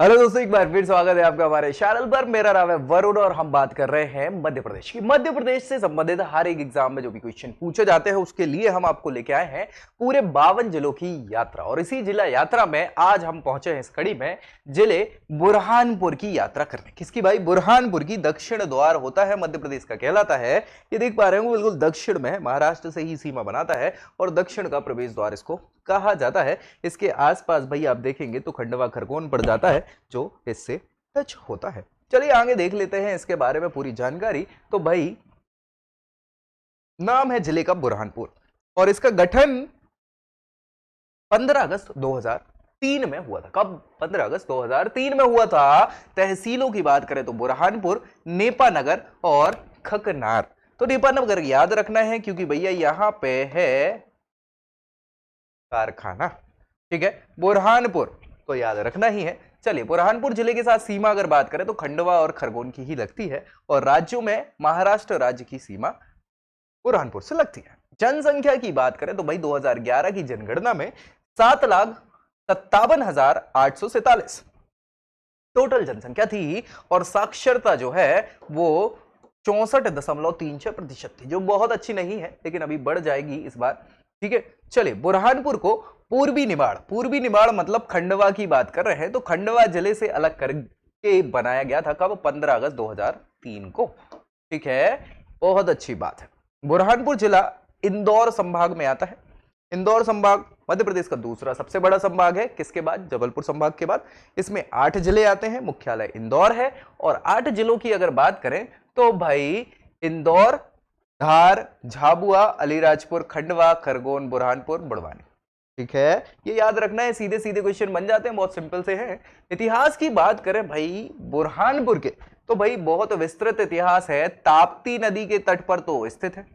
Hello दोस्तों, एक बार फिर स्वागत है आपका हमारे चैनल पर। मेरा नाम है वरुण और हम बात कर रहे हैं मध्य प्रदेश की। मध्य प्रदेश से संबंधित हर एक एग्जाम में जो भी क्वेश्चन पूछे जाते हैं उसके लिए हम आपको लेके आए हैं पूरे 52 जिलों की यात्रा। और इसी जिला यात्रा में आज हम पहुंचे हैं इस कड़ी में जिले बुरहानपुर की यात्रा करने। किसकी भाई? बुरहानपुर की। दक्षिण द्वार होता है मध्य प्रदेश का, कहलाता है। ये देख पा रहे हो बिल्कुल दक्षिण में, महाराष्ट्र से ही सीमा बनाता है और दक्षिण का प्रवेश द्वार इसको कहा जाता है। इसके आसपास भाई आप देखेंगे तो खंडवा खरगोन पड़ जाता है जो इससे टच होता है। चलिए आगे देख लेते हैं इसके बारे में पूरी जानकारी। तो भाई नाम है जिले का बुरहानपुर और इसका गठन 15 अगस्त 2003 में हुआ था। कब? 15 अगस्त 2003 में हुआ था। तहसीलों की बात करें तो बुरहानपुर, नेपानगर और खकनार। तो नेपानगर याद रखना है क्योंकि भैया यहां पे है कारखाना। ठीक है, बुरहानपुर तो याद रखना ही है। चलिए, बुरहानपुर जिले के साथ सीमा अगर बात करें तो खंडवा और खरगोन की ही लगती है और राज्यों में महाराष्ट्र राज्य की सीमा बुरहानपुर से लगती है। जनसंख्या की बात करें तो भाई 2011 की जनगणना में 7,57,847 टोटल जनसंख्या थी और साक्षरता जो है वो 64.36% थी, जो बहुत अच्छी नहीं है लेकिन अभी बढ़ जाएगी इस बार। ठीक है, चलिए बुरहानपुर को पूर्वी निमाड़ मतलब खंडवा की बात कर रहे हैं तो खंडवा जिले से अलग करके बनाया गया था। कब? 15 अगस्त 2003 को। ठीक है, बहुत अच्छी बात है। बुरहानपुर जिला इंदौर संभाग में आता है। इंदौर संभाग मध्य प्रदेश का दूसरा सबसे बड़ा संभाग है। किसके बाद? जबलपुर संभाग के बाद। इसमें 8 जिले आते हैं, मुख्यालय इंदौर है। और 8 जिलों की अगर बात करें तो भाई इंदौर, धार, झाबुआ, अलीराजपुर, खंडवा, खरगोन, बुरहानपुर, बड़वानी। ठीक है, ये याद रखना है। सीधे सीधे क्वेश्चन बन जाते हैं, बहुत सिंपल से हैं। इतिहास की बात करें भाई बुरहानपुर के तो भाई बहुत विस्तृत इतिहास है। ताप्ती नदी के तट पर तो स्थित है।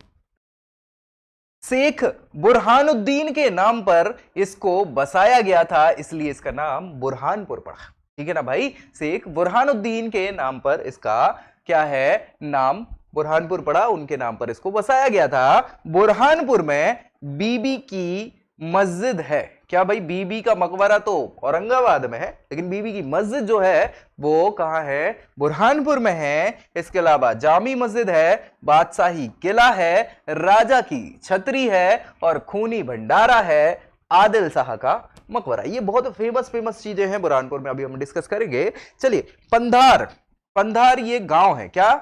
शेख बुरहानुद्दीन के नाम पर इसको बसाया गया था, इसलिए इसका नाम बुरहानपुर पड़ा। ठीक है ना भाई, शेख बुरहानुद्दीन के नाम पर इसका क्या है? नाम बुरहानपुर पड़ा, उनके नाम पर इसको बसाया गया था। बुरहानपुर में बीबी की मस्जिद है। क्या भाई? बीबी का मकबरा तो औरंगाबाद में है लेकिन बीबी की मस्जिद जो है वो कहां है? बुरहानपुर में है। इसके अलावा जामी मस्जिद है, बादशाही किला है, राजा की छतरी है और खूनी भंडारा है, आदिल शाह का मकबरा। ये बहुत फेमस चीजें हैं बुरहानपुर में, अभी हम डिस्कस करेंगे। चलिए, पंधार ये गांव है। क्या?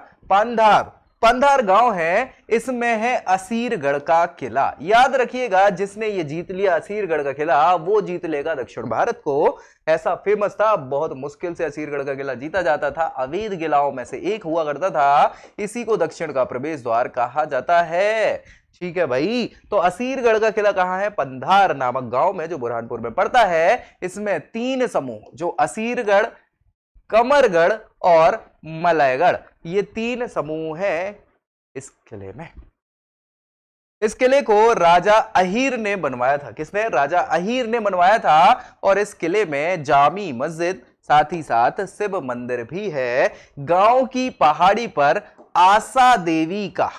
पंधार गांव है। इसमें है असीरगढ़ का किला। याद रखिएगा, जिसने ये जीत लिया असीरगढ़ का किला वो जीत लेगा दक्षिण भारत को। ऐसा फेमस था, बहुत मुश्किल से असीरगढ़ का किला जीता जाता था। अवैध किलाओं में से एक हुआ करता था। इसी को दक्षिण का प्रवेश द्वार कहा जाता है। ठीक है भाई, तो असीरगढ़ का किला कहां है? पंधार नामक गांव में, जो बुरहानपुर में पड़ता है। इसमें 3 समूह, जो असीरगढ़, कमरगढ़ और मलयगढ़, ये 3 समूह हैं इस किले में। इस किले को राजा अहीर ने बनवाया था। किसने? राजा अहीर ने बनवाया था। और इस किले में जामी मस्जिद, साथ ही साथ शिव मंदिर भी है। गांव की पहाड़ी पर आशा देवी का,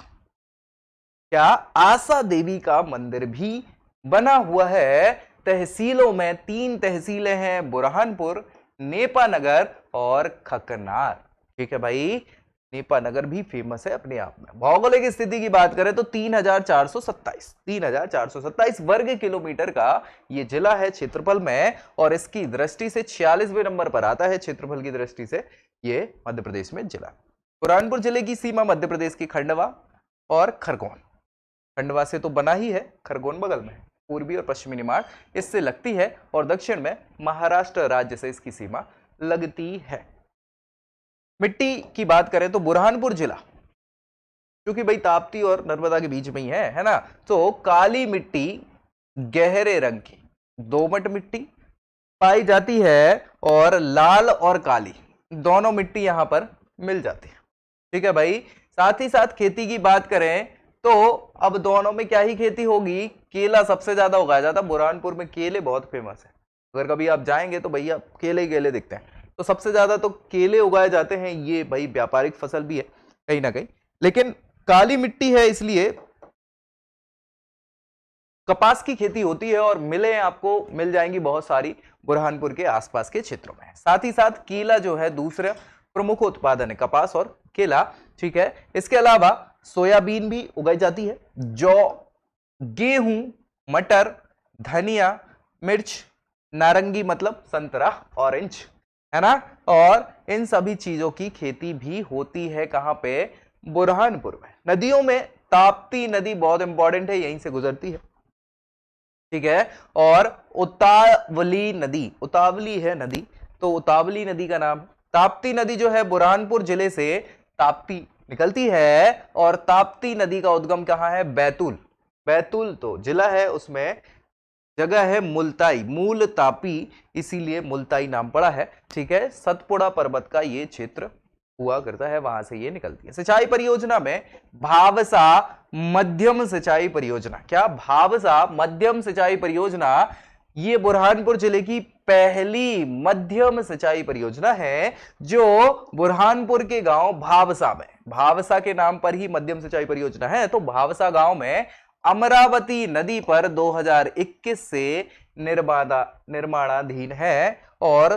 क्या? आशा देवी का मंदिर भी बना हुआ है। तहसीलों में 3 तहसीलें हैं, बुरहानपुर, नेपानगर और खकनार। ठीक है भाई, नेपानगर भी फेमस है अपने आप में। भौगोलिक स्थिति की बात करें तो 3,427 वर्ग किलोमीटर का यह जिला है क्षेत्रफल में और इसकी दृष्टि से 46वें नंबर पर आता है क्षेत्रफल की दृष्टि से यह मध्य प्रदेश में जिला। बुरहानपुर जिले की सीमा मध्य प्रदेश की खंडवा और खरगोन, खंडवा से तो बना ही है, खरगोन बगल में है। पूर्वी और पश्चिमी निमाड़ इससे लगती है और दक्षिण में महाराष्ट्र राज्य से इसकी सीमा लगती है। मिट्टी की बात करें तो बुरहानपुर जिला, क्योंकि भाई ताप्ती और नर्मदा के बीच में ही है ना, तो काली मिट्टी, गहरे रंग की दोमट मिट्टी पाई जाती है और लाल और काली दोनों मिट्टी यहां पर मिल जाती है। ठीक है भाई, साथ ही साथ खेती की बात करें तो अब दोनों में क्या ही खेती होगी? केला सबसे ज्यादा उगाया जाता है। बुरहानपुर में केले बहुत फेमस है, अगर कभी आप जाएंगे तो भैया केले ही केले दिखते हैं। तो सबसे ज्यादा तो केले उगाए जाते हैं। ये भाई व्यापारिक फसल भी है कहीं ना कहीं, लेकिन काली मिट्टी है इसलिए कपास की खेती होती है और मिलें आपको मिल जाएंगी बहुत सारी बुरहानपुर के आसपास के क्षेत्रों में। साथ ही साथ केला जो है दूसरा प्रमुख उत्पादन है, कपास और केला, ठीक है। इसके अलावा सोयाबीन भी उगाई जाती है, जौ, गेहूं, मटर, धनिया, मिर्च, नारंगी मतलब संतरा, ऑरेंज, है ना। और इन सभी चीजों की खेती भी होती है कहां पे, बुरहानपुर में। नदियों में ताप्ती नदी बहुत इंपॉर्टेंट है, यहीं से गुजरती है, ठीक है। और उतावली नदी, उतावली है नदी, तो उतावली नदी का नाम, ताप्ती नदी जो है बुरहानपुर जिले से ताप्ती निकलती है। और ताप्ती नदी का उद्गम कहां है, बैतूल, बैतूल तो जिला है, उसमें जगह है मुल्ताई, मूल तापी, इसीलिए मुल्ताई नाम पड़ा है, ठीक है। सतपुड़ा पर्वत का ये क्षेत्र हुआ करता है, वहां से ये निकलती है। सिंचाई परियोजना में भावसा मध्यम सिंचाई परियोजना, क्या भावसा मध्यम सिंचाई परियोजना, ये बुरहानपुर जिले की पहली मध्यम सिंचाई परियोजना है जो बुरहानपुर के गांव भावसा में, भावसा के नाम पर ही मध्यम सिंचाई परियोजना है, तो भावसा गांव में अमरावती नदी पर 2021 से निर्माणाधीन है। और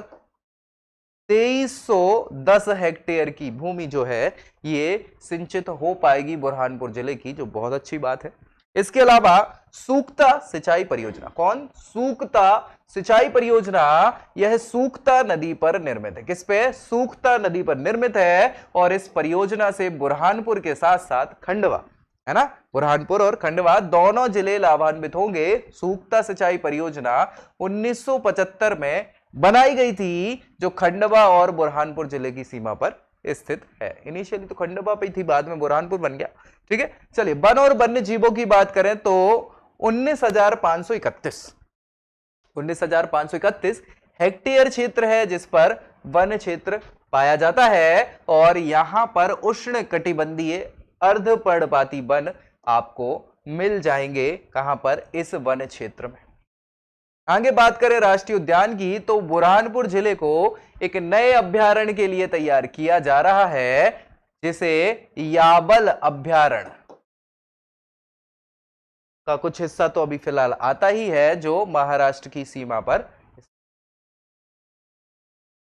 2310 हेक्टेयर की भूमि जो है ये सिंचित हो पाएगी बुरहानपुर जिले की, जो बहुत अच्छी बात है। इसके अलावा सूक्ता सिंचाई परियोजना, कौन, सूक्ता सिंचाई परियोजना, यह सूक्ता नदी पर निर्मित है। किस पे, सूक्ता नदी पर निर्मित है। और इस परियोजना से बुरहानपुर के साथ साथ खंडवा, है ना, बुरहानपुर और खंडवा दोनों जिले लाभान्वित होंगे। सूक्ता सिंचाई परियोजना 1975 में बनाई गई थी, जो खंडवा और बुरहानपुर जिले की सीमा पर स्थित है। इनिशियली तो खंडवा पे थी, बाद में बुरहानपुर बन गया, ठीक है। चलिए वन और वन्य जीवों की बात करें तो 19,531 हेक्टेयर क्षेत्र है जिस पर वन क्षेत्र पाया जाता है। और यहां पर उष्ण कटिबंधीय अर्धपर्णपाती वन आपको मिल जाएंगे, कहां पर, इस वन क्षेत्र में। आगे बात करें राष्ट्रीय उद्यान की तो बुरहानपुर जिले को एक नए अभ्यारण्य के लिए तैयार किया जा रहा है, जिसे याबल अभ्यारण्य का कुछ हिस्सा तो अभी फिलहाल आता ही है, जो महाराष्ट्र की सीमा पर।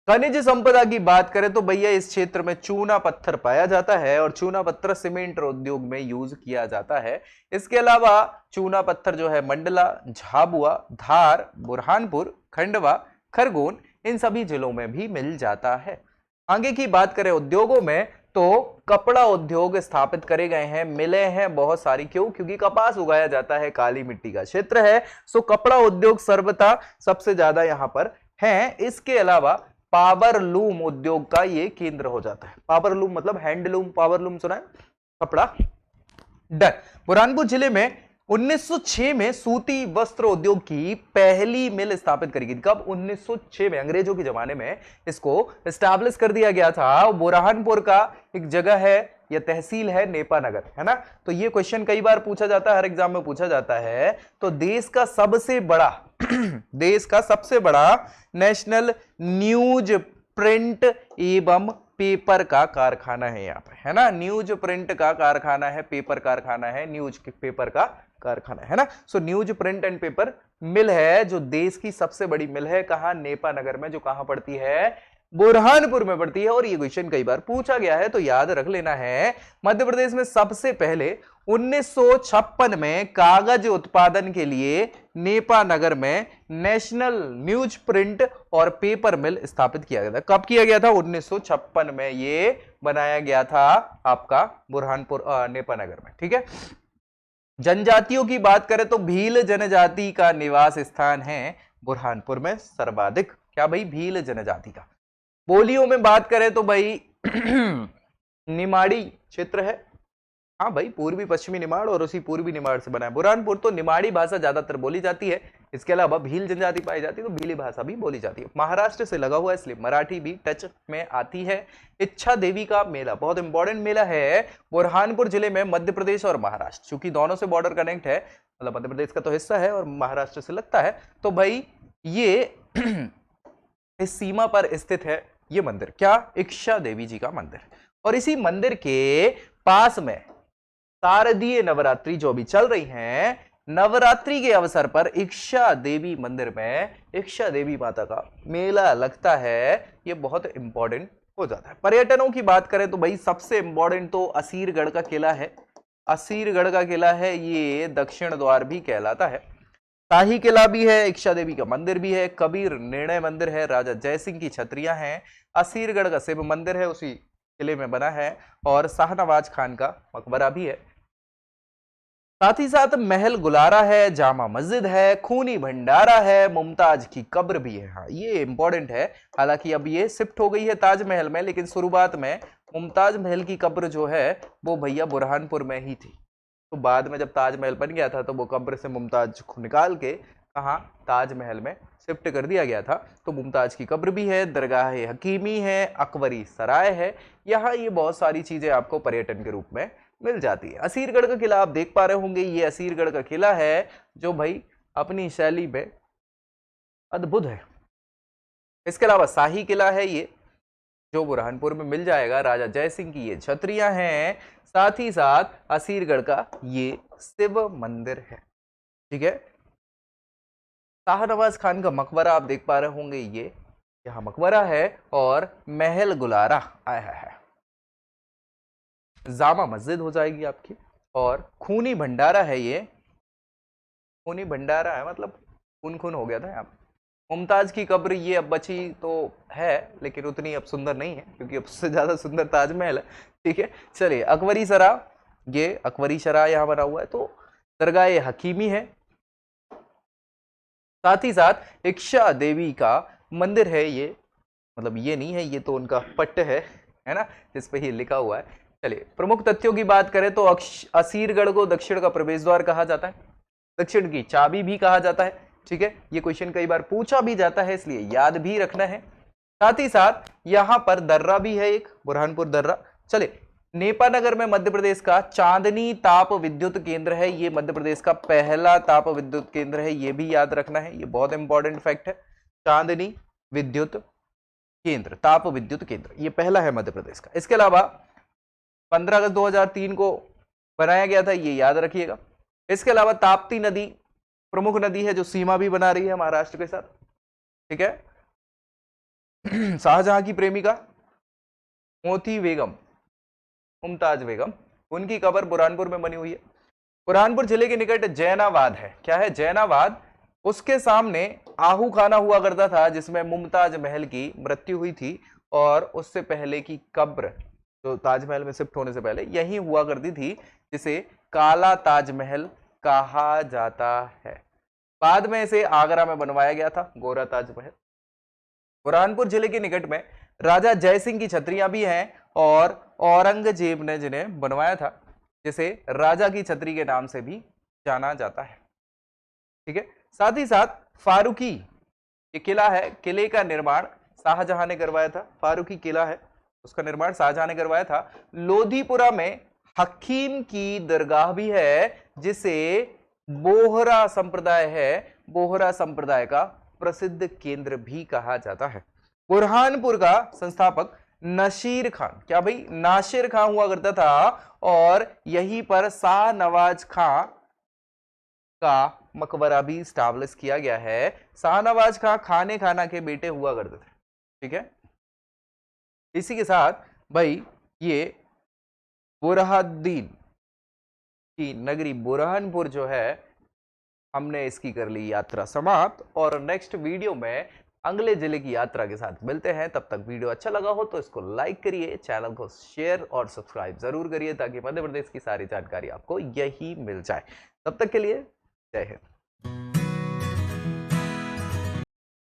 खनिज संपदा की बात करें तो भैया इस क्षेत्र में चूना पत्थर पाया जाता है और चूना पत्थर सीमेंट उद्योग में यूज किया जाता है। इसके अलावा चूना पत्थर जो है मंडला, झाबुआ, धार, बुरहानपुर, खंडवा, खरगोन, इन सभी जिलों में भी मिल जाता है। आगे की बात करें उद्योगों में तो कपड़ा उद्योग स्थापित करे गए हैं, मिले हैं बहुत सारी, क्यों, क्योंकि कपास उगाया जाता है, काली मिट्टी का क्षेत्र है, सो कपड़ा उद्योग सर्वथा सबसे ज्यादा यहां पर है। इसके अलावा पावर लूम उद्योग का ये केंद्र हो जाता है। पावर लूम मतलब हैंडलूम, पावर लूम सुना है, कपड़ा, डन। बुरहानपुर जिले में 1906 में सूती वस्त्र उद्योग की पहली मिल स्थापित करी गई। कब, 1906 में, अंग्रेजों के जमाने में इसको एस्टैब्लिश कर दिया गया था। बुरहानपुर का एक जगह है या तहसील है नेपानगर, है ना। तो ये क्वेश्चन कई बार पूछा जाता है, हर एग्जाम में पूछा जाता है। तो देश का सबसे बड़ा देश का सबसे बड़ा नेशनल न्यूज प्रिंट एवं पेपर का कारखाना है यहाँ पे, है ना। न्यूज प्रिंट का कारखाना है, पेपर कारखाना है, न्यूज पेपर का कारखाना है ना। So newsprint and paper mill है जो देश की सबसे बड़ी मिल है, कहां, नेपानगर में, जो कहां पड़ती है, बुरहानपुर में पड़ती है। और ये क्वेश्चन कई बार पूछा गया है तो याद रख लेना है। मध्य प्रदेश में सबसे पहले 1956 में कागज उत्पादन के लिए नेपानगर में नेशनल न्यूज प्रिंट और पेपर मिल स्थापित किया गया था। कब किया गया था, 1956 में ये बनाया गया था आपका बुरहानपुर नेपानगर में, ठीक है। जनजातियों की बात करें तो भील जनजाति का निवास स्थान है बुरहानपुर में सर्वाधिक, क्या भाई, भील जनजाति का। बोलियों में बात करें तो भाई निमाड़ी क्षेत्र है, हाँ भाई, पूर्वी पश्चिमी निमाड़ और उसी पूर्वी निमाड़ से बना है बुरहानपुर, तो निमाड़ी भाषा ज्यादातर बोली जाती है। इसके अलावा भील जनजाति पाई जाती है तो भीली भाषा भी बोली जाती है। महाराष्ट्र से लगा हुआ है इसलिए मराठी भी टच में आती है। इच्छा देवी का मेला बहुत इंपॉर्टेंट मेला है बुरहानपुर जिले में, मध्य प्रदेश और महाराष्ट्र, क्योंकि दोनों से बॉर्डर कनेक्ट है, मतलब मध्य प्रदेश का तो हिस्सा है और महाराष्ट्र से लगता है, तो भाई ये इस सीमा पर स्थित है ये मंदिर, क्या, इच्छा देवी जी का मंदिर। और इसी मंदिर के पास में शारदीय नवरात्रि जो भी चल रही हैं, नवरात्रि के अवसर पर इक्षा देवी मंदिर में इक्षा देवी माता का मेला लगता है। ये बहुत इंपॉर्टेंट हो जाता है। पर्यटनों की बात करें तो भाई सबसे इंपॉर्टेंट तो असीरगढ़ का किला है। असीरगढ़ का किला है, ये दक्षिण द्वार भी कहलाता है। शाही किला भी है, इक्षा देवी का मंदिर भी है, कबीर निर्णय मंदिर है, राजा जयसिंह की छतरियां हैं, असीरगढ़ का शिव मंदिर है उसी किले में बना है, और शाहनवाज खान का मकबरा भी है। साथ ही साथ महल गुलारा है, जामा मस्जिद है, खूनी भंडारा है, मुमताज की कब्र भी है। हाँ ये इंपॉर्टेंट है। हालांकि अब ये शिफ्ट हो गई है ताजमहल में, लेकिन शुरुआत में मुमताज महल की कब्र जो है वो भैया बुरहानपुर में ही थी। तो बाद में जब ताजमहल बन गया था तो वो कब्र से मुमताज को निकाल के कहाँ ताजमहल में शिफ्ट कर दिया गया था। तो मुमताज की कब्र भी है, दरगाह हकीमी है, अकबरी सराय है। यहाँ ये बहुत सारी चीजें आपको पर्यटन के रूप में मिल जाती है। असीरगढ़ का किला आप देख पा रहे होंगे, ये असीरगढ़ का किला है जो भाई अपनी शैली में अद्भुत है। इसके अलावा शाही किला है ये जो बुरहानपुर में मिल जाएगा, राजा जयसिंह की ये छतरियां हैं। साथ ही साथ असीरगढ़ का ये शिव मंदिर है। ठीक है, शाहनवाज खान का मकबरा आप देख पा रहे होंगे, ये यहाँ मकबरा है, और महल गुलारा आया है, जामा मस्जिद हो जाएगी आपकी, और खूनी भंडारा है। ये खूनी भंडारा है मतलब खून खून हो गया था यहाँ पे। मुमताज की कब्र ये अब बची तो है, लेकिन उतनी अब सुंदर नहीं है क्योंकि अब उससे ज्यादा सुंदर ताजमहल है। ठीक है, चलिए अकबरी सरा, ये अकबरी सरा यहाँ बना हुआ है। तो दरगाह हकीमी है, साथ ही साथ इक्षा देवी का मंदिर है। ये मतलब ये नहीं है, ये तो उनका पट्ट है ना, जिस पे ये लिखा हुआ है। चलिए प्रमुख तथ्यों की बात करें तो असीरगढ़ को दक्षिण का प्रवेश द्वार कहा जाता है, दक्षिण की चाबी भी कहा जाता है। ठीक है, ये क्वेश्चन कई बार पूछा भी जाता है, इसलिए याद भी रखना है। साथ ही साथ यहां पर दर्रा भी है, एक बुरहानपुर दर्रा। चले, नेपानगर में मध्य प्रदेश का चांदनी ताप विद्युत केंद्र है। ये मध्य प्रदेश का पहला ताप विद्युत केंद्र है, ये भी याद रखना है, ये बहुत इंपॉर्टेंट फैक्ट है। चांदनी विद्युत केंद्र, ताप विद्युत केंद्र, ये पहला है मध्य प्रदेश का। इसके अलावा 15 अगस्त 2003 को बनाया गया था, ये याद रखिएगा। इसके अलावा ताप्ती नदी प्रमुख नदी है जो सीमा भी बना रही है महाराष्ट्र के साथ। ठीक है, शाहजहां की प्रेमिका मोती बेगम, मुमताज बेगम, उनकी कब्र बुरहानपुर में बनी हुई है। बुरहानपुर जिले के निकट जैनाबाद है। क्या है जैनाबाद? उसके सामने आहू खाना हुआ करता था जिसमें मुमताज महल की मृत्यु हुई थी, और उससे पहले की कब्र जो ताजमहल में शिफ्ट होने से पहले यही हुआ करती थी, जिसे काला ताजमहल कहा जाता है। बाद में इसे आगरा में बनवाया गया था, गोरा ताजमहल। बुरहानपुर जिले के निकट में राजा जयसिंह की छतरियां भी हैं, और औरंगजेब ने जिन्हें बनवाया था, जिसे राजा की छतरी के नाम से भी जाना जाता है। ठीक है, साथ ही साथ फारूकी ये किला है, किले का निर्माण शाहजहां ने करवाया था। फारूकी किला है, उसका निर्माण शाहजहां ने करवाया था। लोधीपुरा में हकीम की दरगाह भी है, जिसे बोहरा संप्रदाय है, बोहरा संप्रदाय का प्रसिद्ध केंद्र भी कहा जाता है। बुरहानपुर का संस्थापक नशीर खान, क्या भाई नासिर खान हुआ करता था, और यहीं पर शाहनवाज खां का मकबरा भी स्टैब्लिश किया गया है। शाहनवाज खां खाने खाना के बेटे हुआ करते थे। ठीक है, इसी के साथ भाई ये बुरहानुद्दीन की नगरी बुरहानपुर जो है, हमने इसकी कर ली यात्रा समाप्त, और नेक्स्ट वीडियो में अगले जिले की यात्रा के साथ मिलते हैं। तब तक वीडियो अच्छा लगा हो तो इसको लाइक करिए, चैनल को शेयर और सब्सक्राइब जरूर करिए, ताकि मध्य प्रदेश की सारी जानकारी आपको यही मिल जाए। तब तक के लिए जय हिंद।